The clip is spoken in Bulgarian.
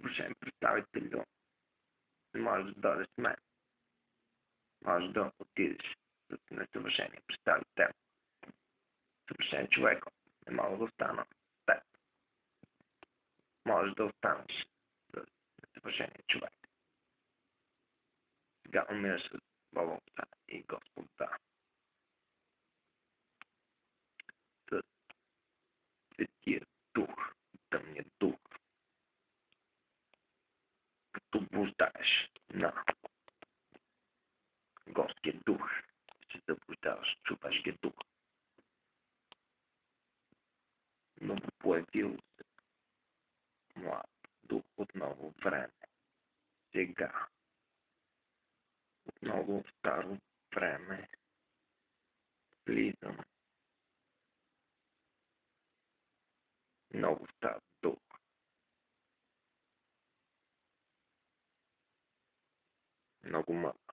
Уважаеми представителю, можеш да дойдеш с мен. Можеш да отидеш с несъвършения представител. Съвършен човек. Не мога да остана с теб. Можеш да останеш с несъвършения човек. Сега умираш с болността и Господа. С Светия Дух, Тъмния Дух. Като блуждаеш на Горския дух, ще заблуждаваш човешкия дух. Но появил се млад дух от ново време. Сега, от много старо време, влизам много стар дух. Много мък.